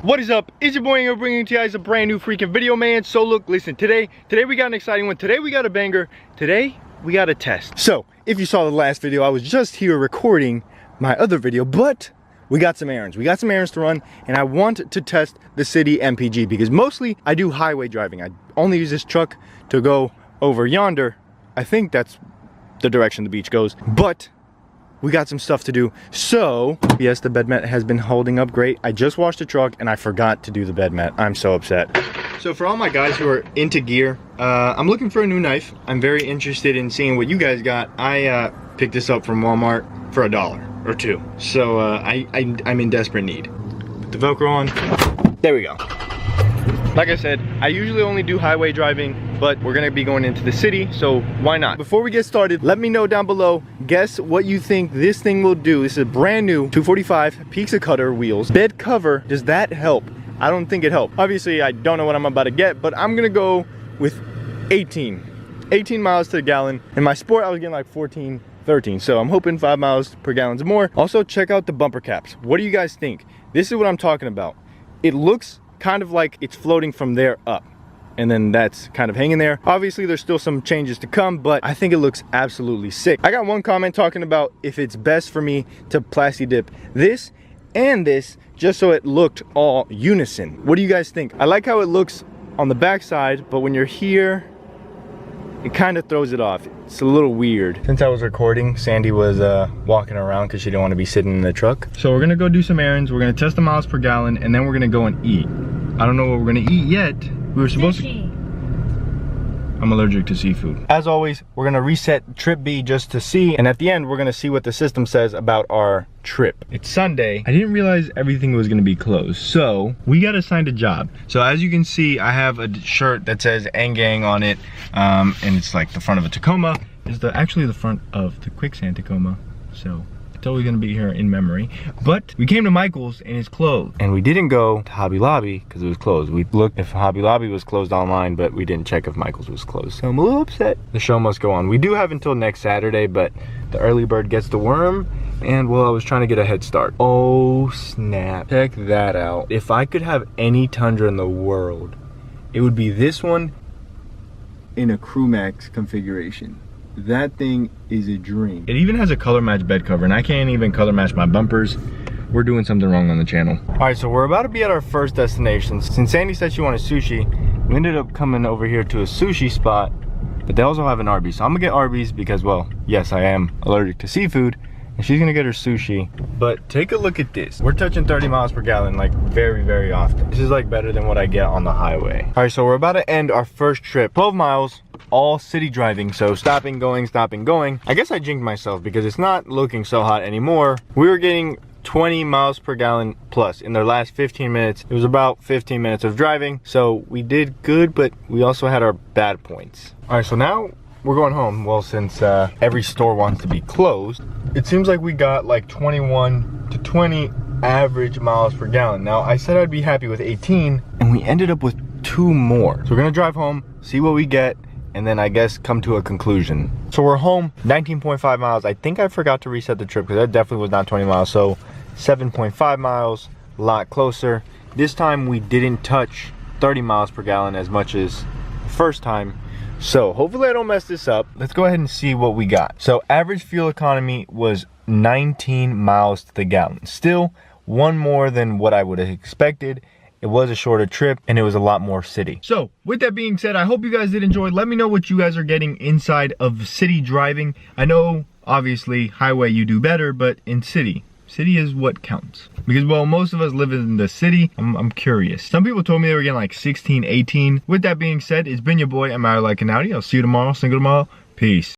What is up? It's your boy Aing bringing to you guys a brand new freaking video, man. So look, listen, today we got an exciting one. Today we got a banger. Today we got a test. So if you saw the last video, I was just here recording my other video, but we got some errands. We got some errands to run, and I want to test the city MPG because mostly I do highway driving. I only use this truck to go over yonder. I think that's the direction the beach goes, but we got some stuff to do. So yes, the bed mat has been holding up great. I just washed the truck and I forgot to do the bed mat. I'm so upset. So for all my guys who are into gear, I'm looking for a new knife. I'm very interested in seeing what you guys got. I picked this up from Walmart for $1 or $2. So I'm in desperate need. Put the Velcro on. There we go. Like I said, I usually only do highway driving, but we're gonna be going into the city, so why not? Before we get started, let me know down below, guess what you think this thing will do. This is a brand new 245 pizza cutter wheels. Bed cover, does that help? I don't think it helped. Obviously, I don't know what I'm about to get, but I'm gonna go with 18 miles to the gallon. In my sport, I was getting like 14, 13, so I'm hoping 5 miles per gallon more. Also, check out the bumper caps. What do you guys think? This is what I'm talking about. It looks kind of like it's floating from there up, and then that's kind of hanging there. Obviously there's still some changes to come, but I think it looks absolutely sick. I got one comment talking about if it's best for me to plasti dip this and this just so it looked all unison. What do you guys think? I like how it looks on the back side, but when you're here it kind of throws it off. It's a little weird. Since I was recording, Sandy was walking around because she didn't want to be sitting in the truck. So we're gonna go do some errands. We're gonna test the miles per gallon, and then we're gonna go and eat. I don't know what we're gonna eat yet. We were supposed to. I'm allergic to seafood. As always, we're gonna reset trip B just to see, and at the end, we're gonna see what the system says about our trip. It's Sunday. I didn't realize everything was gonna be closed, so we got assigned a job. So as you can see, I have a shirt that says Aing on it, and it's like the front of a Tacoma. It's actually the front of the Quicksand Tacoma, so it's always gonna be here in memory. But we came to Michael's and it's closed. And we didn't go to Hobby Lobby because it was closed. We looked if Hobby Lobby was closed online, but we didn't check if Michael's was closed. So I'm a little upset. The show must go on. We do have until next Saturday, but the early bird gets the worm. And well, I was trying to get a head start. Oh snap, check that out. If I could have any Tundra in the world, it would be this one in a Crew Max configuration. That thing is a dream. It even has a color match bed cover, and I can't even color match my bumpers. We're doing something wrong on the channel. All right, so we're about to be at our first destination. Since Sandy said she wanted sushi, we ended up coming over here to a sushi spot, but they also have an Arby's. So I'm gonna get Arby's because, well, yes, I am allergic to seafood, and she's gonna get her sushi. But take a look at this. We're touching 30 miles per gallon like very, very often. This is like better than what I get on the highway. All right, so we're about to end our first trip. 12 miles, all city driving, so stopping, going, stopping, going. I guess I jinxed myself because it's not looking so hot anymore. We were getting 20 miles per gallon plus in their last 15 minutes. It was about 15 minutes of driving, so we did good, but we also had our bad points. All right, so now we're going home. Well, since every store wants to be closed, it seems like we got like 21 to 20 average miles per gallon. Now, I said I'd be happy with 18, and we ended up with 2 more. So we're gonna drive home, see what we get, and then I guess come to a conclusion. So we're home, 19.5 miles. I think I forgot to reset the trip because that definitely was not 20 miles. So 7.5 miles, a lot closer. This time we didn't touch 30 miles per gallon as much as the first time. So hopefully I don't mess this up. Let's go ahead and see what we got. So average fuel economy was 19 miles to the gallon. Still one more than what I would have expected. It was a shorter trip and it was a lot more city. So with that being said, I hope you guys did enjoy. Let me know what you guys are getting inside of city driving. I know obviously highway you do better, but in city is what counts. Because well, most of us live in the city. I'm curious. Some people told me they were getting like 16, 18. With that being said, it's been your boy, I'm out like an Audi. I'll see you tomorrow, single tomorrow. Peace.